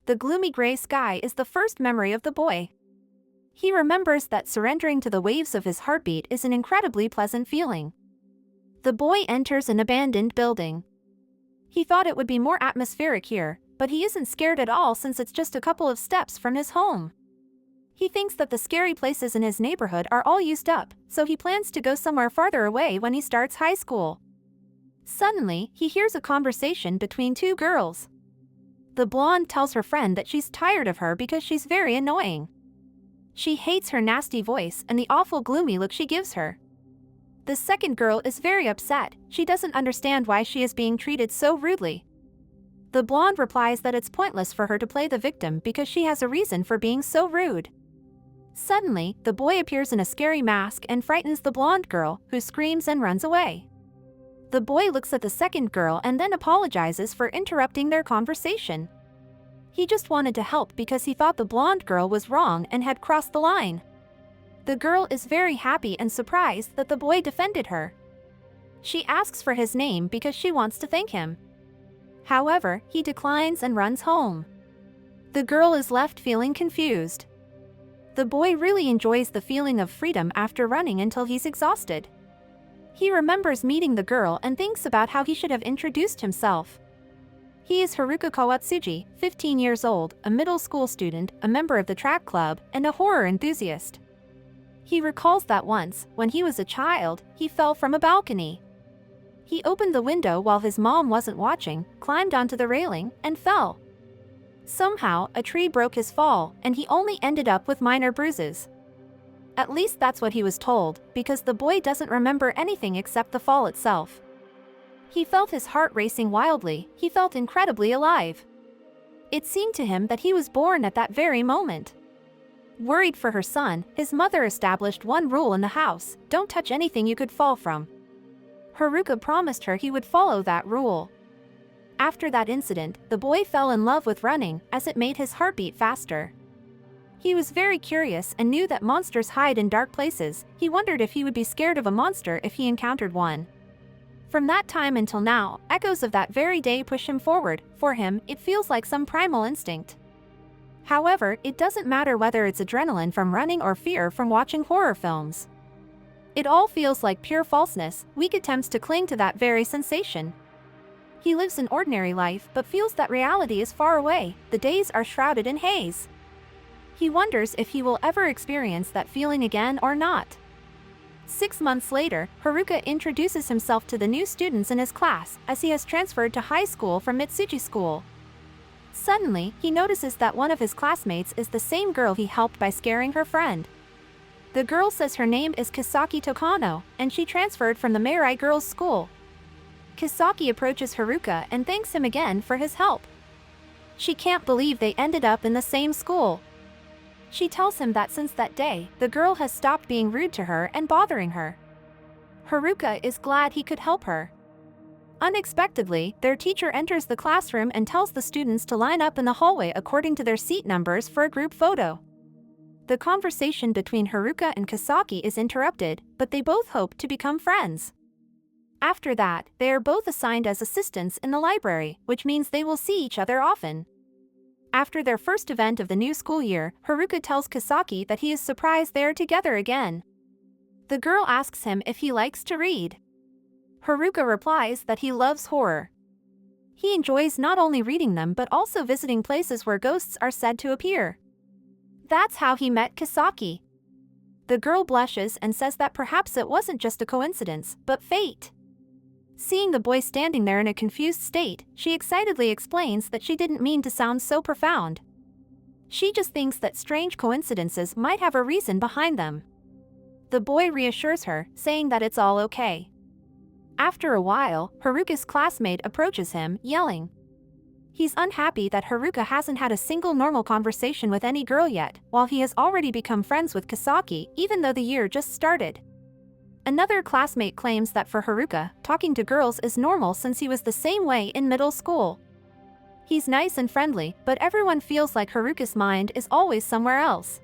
The gloomy gray sky is the first memory of the boy. He remembers that surrendering to the waves of his heartbeat is an incredibly pleasant feeling. The boy enters an abandoned building. He thought it would be more atmospheric here, but he isn't scared at all since it's just a couple of steps from his home. He thinks that the scary places in his neighborhood are all used up, so he plans to go somewhere farther away when he starts high school. Suddenly, he hears a conversation between two girls. The blonde tells her friend that she's tired of her because she's very annoying. She hates her nasty voice and the awful gloomy look she gives her. The second girl is very upset. She doesn't understand why she is being treated so rudely. The blonde replies that it's pointless for her to play the victim because she has a reason for being so rude. Suddenly, the boy appears in a scary mask and frightens the blonde girl, who screams and runs away. The boy looks at the second girl and then apologizes for interrupting their conversation. He just wanted to help because he thought the blonde girl was wrong and had crossed the line. The girl is very happy and surprised that the boy defended her. She asks for his name because she wants to thank him. However, he declines and runs home. The girl is left feeling confused. The boy really enjoys the feeling of freedom after running until he's exhausted. He remembers meeting the girl and thinks about how he should have introduced himself. He is Haruka Kawatsuji, 15 years old, a middle school student, a member of the track club, and a horror enthusiast. He recalls that once, when he was a child, he fell from a balcony. He opened the window while his mom wasn't watching, climbed onto the railing, and fell. Somehow, a tree broke his fall, and he only ended up with minor bruises. At least that's what he was told, because the boy doesn't remember anything except the fall itself. He felt his heart racing wildly. He felt incredibly alive. It seemed to him that he was born at that very moment. Worried for her son, his mother established one rule in the house: don't touch anything you could fall from. Haruka promised her he would follow that rule. After that incident, the boy fell in love with running, as it made his heartbeat faster. He was very curious and knew that monsters hide in dark places. He wondered if he would be scared of a monster if he encountered one. From that time until now, echoes of that very day push him forward. For him, it feels like some primal instinct. However, it doesn't matter whether it's adrenaline from running or fear from watching horror films. It all feels like pure falseness, weak attempts to cling to that very sensation. He lives an ordinary life but feels that reality is far away. The days are shrouded in haze. He wonders if he will ever experience that feeling again or not. 6 months later, Haruka introduces himself to the new students in his class, as he has transferred to high school from Mitsuji School. Suddenly, he notices that one of his classmates is the same girl he helped by scaring her friend. The girl says her name is Kisaki Tokano, and she transferred from the Meirai Girls' School. Kisaki approaches Haruka and thanks him again for his help. She can't believe they ended up in the same school. She tells him that since that day, the girl has stopped being rude to her and bothering her. Haruka is glad he could help her. Unexpectedly, their teacher enters the classroom and tells the students to line up in the hallway according to their seat numbers for a group photo. The conversation between Haruka and Kisaki is interrupted, but they both hope to become friends. After that, they are both assigned as assistants in the library, which means they will see each other often. After their first event of the new school year, Haruka tells Kisaki that he is surprised they are together again. The girl asks him if he likes to read. Haruka replies that he loves horror. He enjoys not only reading them but also visiting places where ghosts are said to appear. That's how he met Kisaki. The girl blushes and says that perhaps it wasn't just a coincidence, but fate. Seeing the boy standing there in a confused state, she excitedly explains that she didn't mean to sound so profound. She just thinks that strange coincidences might have a reason behind them. The boy reassures her, saying that it's all okay. After a while, Haruka's classmate approaches him, yelling. He's unhappy that Haruka hasn't had a single normal conversation with any girl yet, while he has already become friends with Kisaki, even though the year just started. Another classmate claims that for Haruka, talking to girls is normal since he was the same way in middle school. He's nice and friendly, but everyone feels like Haruka's mind is always somewhere else.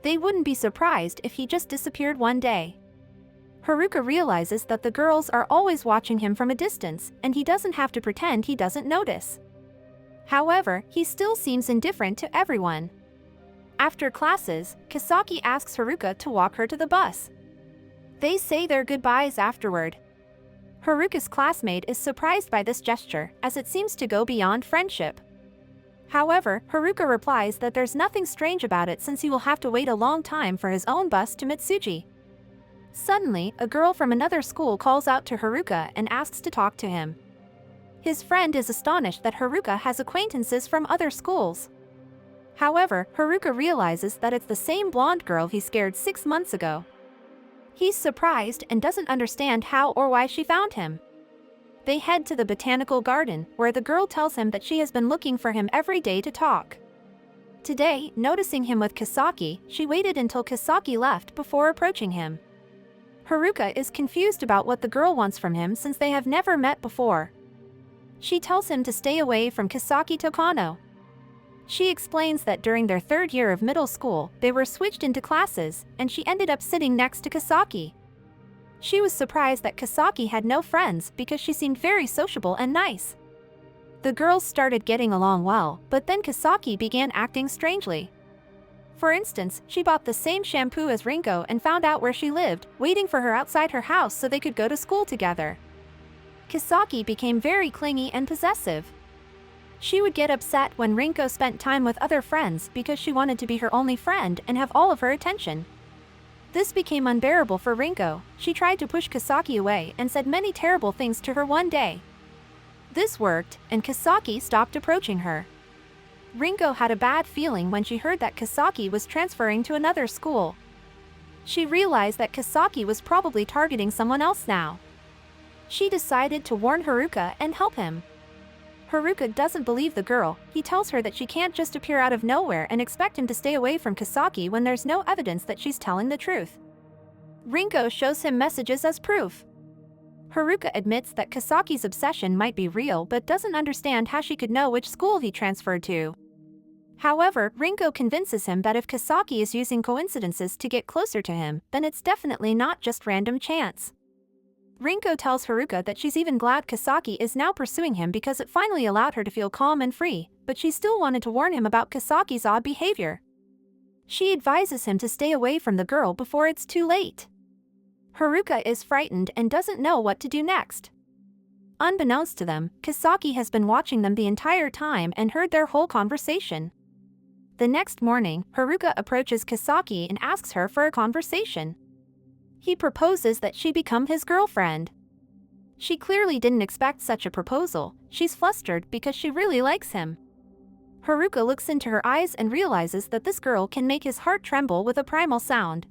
They wouldn't be surprised if he just disappeared one day. Haruka realizes that the girls are always watching him from a distance, and he doesn't have to pretend he doesn't notice. However, he still seems indifferent to everyone. After classes, Kisaki asks Haruka to walk her to the bus. They say their goodbyes afterward. Haruka's classmate is surprised by this gesture, as it seems to go beyond friendship. However, Haruka replies that there's nothing strange about it since he will have to wait a long time for his own bus to Mitsuji. Suddenly, a girl from another school calls out to Haruka and asks to talk to him. His friend is astonished that Haruka has acquaintances from other schools. However, Haruka realizes that it's the same blonde girl he scared 6 months ago. He's surprised and doesn't understand how or why she found him. They head to the botanical garden, where the girl tells him that she has been looking for him every day to talk. Today, noticing him with Kisaki, she waited until Kisaki left before approaching him. Haruka is confused about what the girl wants from him since they have never met before. She tells him to stay away from Kisaki Tokano. She explains that during their 3rd year of middle school, they were switched into classes, and she ended up sitting next to Kisaki. She was surprised that Kisaki had no friends because she seemed very sociable and nice. The girls started getting along well, but then Kisaki began acting strangely. For instance, she bought the same shampoo as Rinko and found out where she lived, waiting for her outside her house so they could go to school together. Kisaki became very clingy and possessive. She would get upset when Rinko spent time with other friends because she wanted to be her only friend and have all of her attention. This became unbearable for Rinko. She tried to push Kisaki away and said many terrible things to her one day. This worked, and Kisaki stopped approaching her. Rinko had a bad feeling when she heard that Kisaki was transferring to another school. She realized that Kisaki was probably targeting someone else now. She decided to warn Haruka and help him. Haruka doesn't believe the girl. He tells her that she can't just appear out of nowhere and expect him to stay away from Kisaki when there's no evidence that she's telling the truth. Rinko shows him messages as proof. Haruka admits that Kisaki's obsession might be real but doesn't understand how she could know which school he transferred to. However, Rinko convinces him that if Kisaki is using coincidences to get closer to him, then it's definitely not just random chance. Rinko tells Haruka that she's even glad Kisaki is now pursuing him because it finally allowed her to feel calm and free, but she still wanted to warn him about Kisaki's odd behavior. She advises him to stay away from the girl before it's too late. Haruka is frightened and doesn't know what to do next. Unbeknownst to them, Kisaki has been watching them the entire time and heard their whole conversation. The next morning, Haruka approaches Kisaki and asks her for a conversation. He proposes that she become his girlfriend. She clearly didn't expect such a proposal. She's flustered because she really likes him. Haruka looks into her eyes and realizes that this girl can make his heart tremble with a primal sound.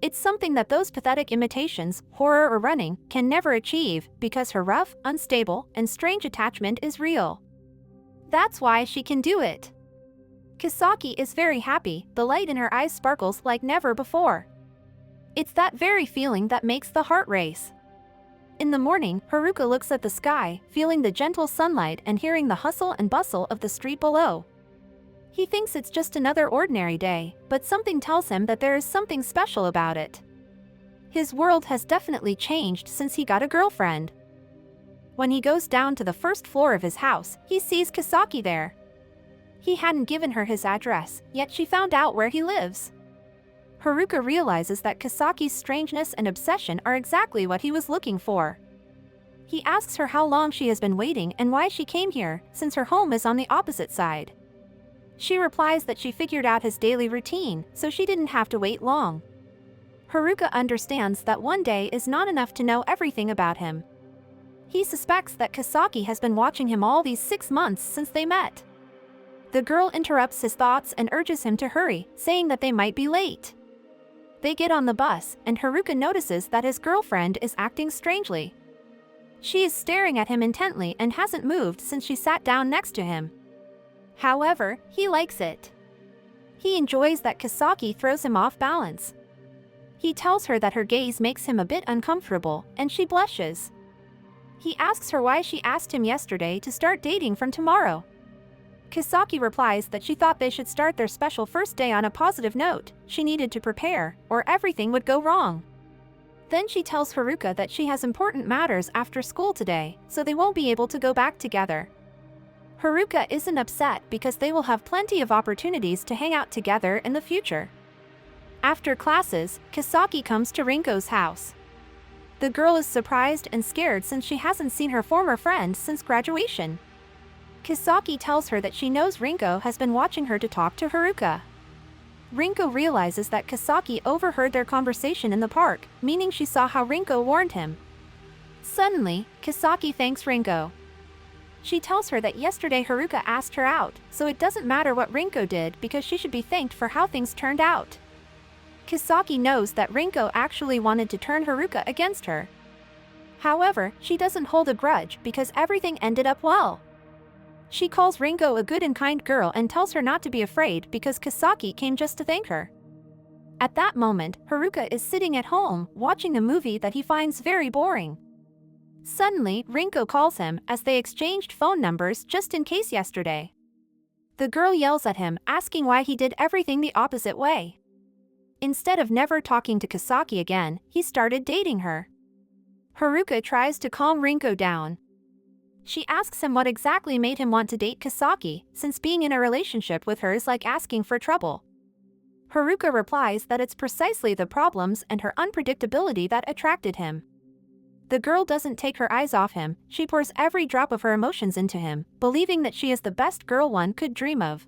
It's something that those pathetic imitations, horror or running, can never achieve because her rough, unstable, and strange attachment is real. That's why she can do it. Kisaki is very happy. The light in her eyes sparkles like never before. It's that very feeling that makes the heart race. In the morning, Haruka looks at the sky, feeling the gentle sunlight and hearing the hustle and bustle of the street below. He thinks it's just another ordinary day, but something tells him that there is something special about it. His world has definitely changed since he got a girlfriend. When he goes down to the first floor of his house, he sees Kisaki there. He hadn't given her his address, yet she found out where he lives. Haruka realizes that Kisaki's strangeness and obsession are exactly what he was looking for. He asks her how long she has been waiting and why she came here, since her home is on the opposite side. She replies that she figured out his daily routine, so she didn't have to wait long. Haruka understands that one day is not enough to know everything about him. He suspects that Kisaki has been watching him all these 6 months since they met. The girl interrupts his thoughts and urges him to hurry, saying that they might be late. They get on the bus, and Haruka notices that his girlfriend is acting strangely. She is staring at him intently and hasn't moved since she sat down next to him. However, he likes it. He enjoys that Kisaki throws him off balance. He tells her that her gaze makes him a bit uncomfortable, and she blushes. He asks her why she asked him yesterday to start dating from tomorrow. Kisaki replies that she thought they should start their special first day on a positive note. She needed to prepare, or everything would go wrong. Then she tells Haruka that she has important matters after school today, so they won't be able to go back together. Haruka isn't upset because they will have plenty of opportunities to hang out together in the future. After classes, Kisaki comes to Rinko's house. The girl is surprised and scared since she hasn't seen her former friend since graduation. Kisaki tells her that she knows Rinko has been watching her to talk to Haruka. Rinko realizes that Kisaki overheard their conversation in the park, meaning she saw how Rinko warned him. Suddenly, Kisaki thanks Rinko. She tells her that yesterday Haruka asked her out, so it doesn't matter what Rinko did because she should be thanked for how things turned out. Kisaki knows that Rinko actually wanted to turn Haruka against her. However, she doesn't hold a grudge because everything ended up well. She calls Rinko a good and kind girl and tells her not to be afraid because Kisaki came just to thank her. At that moment, Haruka is sitting at home, watching a movie that he finds very boring. Suddenly, Rinko calls him as they exchanged phone numbers just in case yesterday. The girl yells at him, asking why he did everything the opposite way. Instead of never talking to Kisaki again, he started dating her. Haruka tries to calm Rinko down. She asks him what exactly made him want to date Kisaki, since being in a relationship with her is like asking for trouble. Haruka replies that it's precisely the problems and her unpredictability that attracted him. The girl doesn't take her eyes off him, she pours every drop of her emotions into him, believing that she is the best girl one could dream of.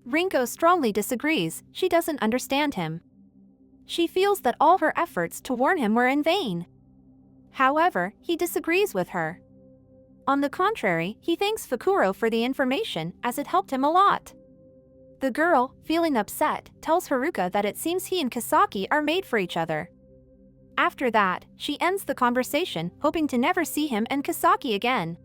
Rinko strongly disagrees, she doesn't understand him. She feels that all her efforts to warn him were in vain. However, he disagrees with her. On the contrary, he thanks Fukuro for the information, as it helped him a lot. The girl, feeling upset, tells Haruka that it seems he and Kisaki are made for each other. After that, she ends the conversation, hoping to never see him and Kisaki again.